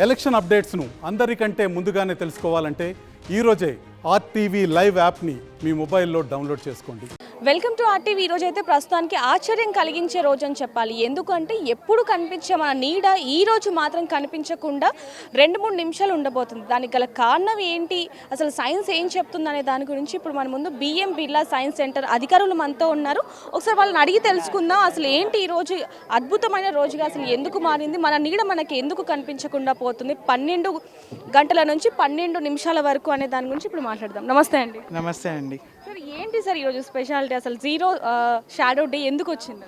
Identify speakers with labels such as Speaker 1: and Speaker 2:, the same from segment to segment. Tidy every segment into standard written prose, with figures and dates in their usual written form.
Speaker 1: Election అప్డేట్స్ను అందరికంటే ముందుగానే తెలుసుకోవాలంటే ఈరోజే ఆర్టీవీ లైవ్ యాప్ని మీ మొబైల్లో డౌన్లోడ్ చేసుకోండి.
Speaker 2: Welcome to RTV. ఈరోజు అయితే ప్రస్తుతానికి ఆశ్చర్యం కలిగించే రోజు అని చెప్పాలి. ఎందుకంటే ఎప్పుడు కనిపించే మన నీడ ఈ రోజు మాత్రం కనిపించకుండా 2-3 నిమిషాలు ఉండబోతుంది. దానికి గల కారణం ఏంటి, అసలు సైన్స్ ఏం చెప్తుంది అనే దాని గురించి ఇప్పుడు మన ముందు బిఎం బిర్లా సైన్స్ సెంటర్ అధికారులు మనతో ఉన్నారు. ఒకసారి వాళ్ళని అడిగి తెలుసుకుందాం. అసలు ఏంటి ఈ రోజు అద్భుతమైన రోజుగా అసలు ఎందుకు మారింది, మన నీడ మనకి ఎందుకు కనిపించకుండా పోతుంది 12 గంటల నుంచి 12 నిమిషాల వరకు అనే దాని గురించి ఇప్పుడు మాట్లాడదాం. నమస్తే అండి.
Speaker 3: నమస్తే అండి.
Speaker 2: సార్ ఏంటి సార్ ఈరోజు స్పెషాలిటీ, అసలు జీరో షాడో డే ఎందుకు వచ్చింది?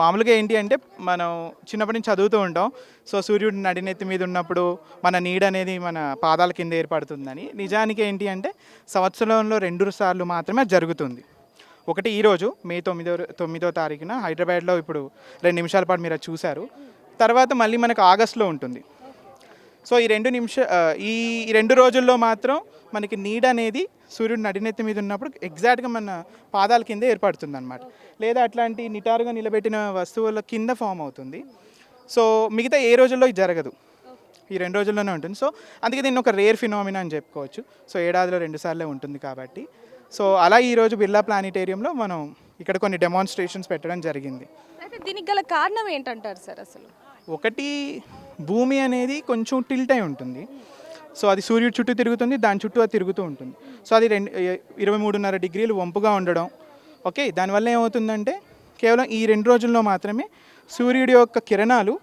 Speaker 3: మామూలుగా ఏంటి అంటే మనం చిన్నప్పటి నుంచి చదువుతూ ఉంటాం. సో సూర్యుడు నడినెత్తి మీద ఉన్నప్పుడు మన నీడ అనేది మన పాదాల కింద ఏర్పడుతుందని. నిజానికి ఏంటి అంటే సంవత్సరంలో 2 సార్లు మాత్రమే జరుగుతుంది. ఒకటి ఈరోజు మే 9వ తారీఖున హైదరాబాద్లో ఇప్పుడు 2 నిమిషాల పాటు మీరు అది చూశారు. తర్వాత మళ్ళీ మనకు ఆగస్టులో ఉంటుంది. సో ఈ 2 రోజుల్లో మాత్రం మనకి నీడ అనేది సూర్యుడు నడినెత్తి మీద ఉన్నప్పుడు ఎగ్జాక్ట్గా మన పాదాల కింద ఏర్పడుతుంది అనమాట. లేదా అట్లాంటి నిటారుగా నిలబెట్టిన వస్తువుల కింద ఫామ్ అవుతుంది. సో మిగతా ఏ రోజుల్లో ఇది జరగదు, ఈ 2 రోజుల్లోనే ఉంటుంది. సో అందుకే దీన్ని ఒక రేర్ ఫినామినా అని చెప్పుకోవచ్చు. సో ఏడాదిలో 2 సార్లే ఉంటుంది కాబట్టి. సో అలా ఈరోజు బిర్లా ప్లానిటేరియంలో మనం ఇక్కడ కొన్ని డెమాన్స్ట్రేషన్స్ పెట్టడం జరిగింది.
Speaker 2: అయితే దీనికి గల కారణం ఏంటంటారు సార్? అసలు
Speaker 3: ఒకటి, భూమి అనేది కొంచెం టిల్ట్ అయి ఉంటుంది. సో అది సూర్యుడు చుట్టూ తిరుగుతుంది, దాని చుట్టూ అది తిరుగుతూ ఉంటుంది. సో అది 23.5 డిగ్రీలు వంపుగా ఉండడం. ఓకే, దానివల్ల ఏమవుతుందంటే కేవలం ఈ 2 రోజుల్లో మాత్రమే సూర్యుడి యొక్క కిరణాలు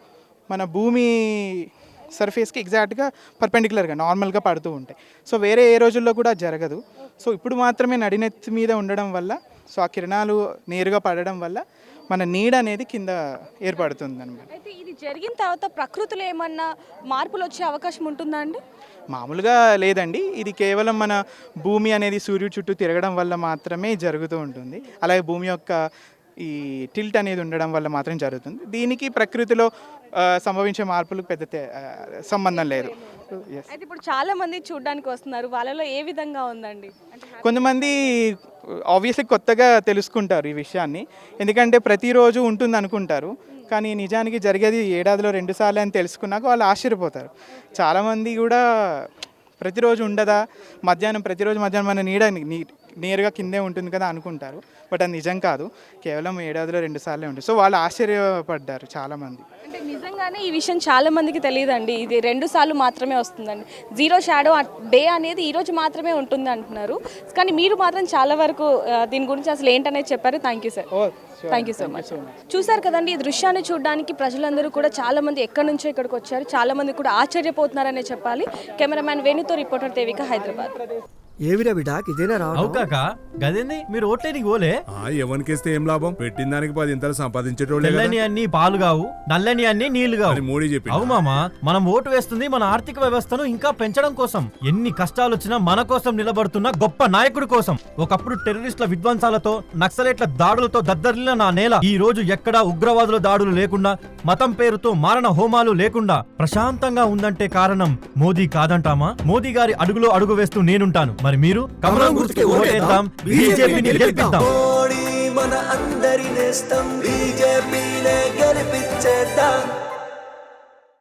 Speaker 3: మన భూమి సర్ఫేస్కి ఎగ్జాక్ట్గా పర్పెండిక్యులర్గా నార్మల్గా పడుతూ ఉంటాయి. సో వేరే ఏ రోజుల్లో కూడా జరగదు. సో ఇప్పుడు మాత్రమే నడినెత్తి మీద ఉండడం వల్ల, సో ఆ కిరణాలు నేరుగా పడడం వల్ల మన నీడ అనేది కింద ఏర్పడుతుంది అనమాట.
Speaker 2: అయితే ఇది జరిగిన తర్వాత ప్రకృతిలో ఏమన్నా మార్పులు వచ్చే అవకాశం ఉంటుందా అండి?
Speaker 3: మామూలుగా లేదండి. ఇది కేవలం మన భూమి అనేది సూర్యుడు చుట్టూ తిరగడం వల్ల మాత్రమే జరుగుతూ ఉంటుంది. అలాగే భూమి యొక్క ఈ టిల్ట్ అనేది ఉండడం వల్ల మాత్రం జరుగుతుంది. దీనికి ప్రకృతిలో సంభవించే మార్పులకు పెద్ద సంబంధం లేదు.
Speaker 2: అయితే ఇప్పుడు చాలా మంది చూడడానికి వస్తున్నారు, వాళ్ళలో ఏ విధంగా ఉందండి?
Speaker 3: కొంతమంది ఆబ్వియస్లీ కొత్తగా తెలుసుకుంటారు ఈ విషయాన్ని. ఎందుకంటే ప్రతిరోజు ఉంటుంది అనుకుంటారు, కానీ నిజానికి జరిగేది ఏడాదిలో 2 సార్లు అని తెలుసుకున్నాక వాళ్ళు ఆశ్చర్యపోతారు. చాలామంది కూడా ప్రతిరోజు ఉండదా, ప్రతిరోజు మధ్యాహ్నం మన నీడ నేరుగా కిందే ఉంటుంది కదా అనుకుంటారు. బట్ అది నిజం కాదు, కేవలం ఏడాదిలో 2 సార్లే ఉంటుంది. సో వాళ్ళు ఆశ్చర్యపడ్డారు చాలామంది.
Speaker 2: అంటే నిజంగానే ఈ విషయం చాలా మందికి తెలియదండి. ఇది 2 సార్లు మాత్రమే వస్తుందండి. జీరో షాడో డే అనేది ఈరోజు మాత్రమే ఉంటుంది అంటున్నారు. కానీ మీరు మాత్రం చాలా వరకు దీని గురించి అసలు ఏంటనేది చెప్పారు. Thank you sir. Thank you so much. చూసారు కదండి, ఈ దృశ్యాన్ని చూడడానికి ప్రజలందరూ కూడా చాలా మంది ఎక్కడి నుంచో ఇక్కడికి వచ్చారు. చాలా మంది కూడా ఆశ్చర్యపోతున్నారనే చెప్పాలి. కెమెరామ్యాన్ వేణుతో రిపోర్టర్ దేవిక, హైదరాబాద్.
Speaker 4: ఏవిరా బిడాక్ ఇదేనా
Speaker 5: రావుకాక గదేంది మీరు ఓట్లేనికి పోలే?
Speaker 6: ఎవరికేస్తే ఏం లాభం, పెట్టిన దానికి 10 ఇంతలు సంపాదించేటోళ్ళే.
Speaker 5: తెల్లని అన్ని పాలు కావు, నల్లని అన్ని నీళ్లు కావు.
Speaker 6: మోడీ చెప్పి
Speaker 5: అవు మామా, మనం ఓటు వేస్తుంది మన ఆర్థిక వ్యవస్థను ఇంకా పెంచడం కోసం. ఎన్ని కష్టాలు వచ్చినా మన కోసం నిలబడుతున్న గొప్ప నాయకుడి కోసం. ఒకప్పుడు టెర్రరిస్టుల విధ్వంసాలతో, నక్సలైట్ల దాడులతో దద్దరిల్లిన నా నేల ఈ రోజు ఎక్కడా ఉగ్రవాదుల దాడులు లేకుండా, మతం పేరుతో మారణ హోమాలు లేకుండా ప్రశాంతంగా ఉందంటే కారణం మోదీ కాదంటామా? మోదీ గారి అడుగులో అడుగు వేస్తూ నేనుంటాను. మరి మీరు కమలం గుర్తుకి ఓటేద్దాం, బీజేపీని గెలిపిద్దాం.
Speaker 4: మన అందరి నేస్తం బీజేపీనే గెలిపించేద్దాం.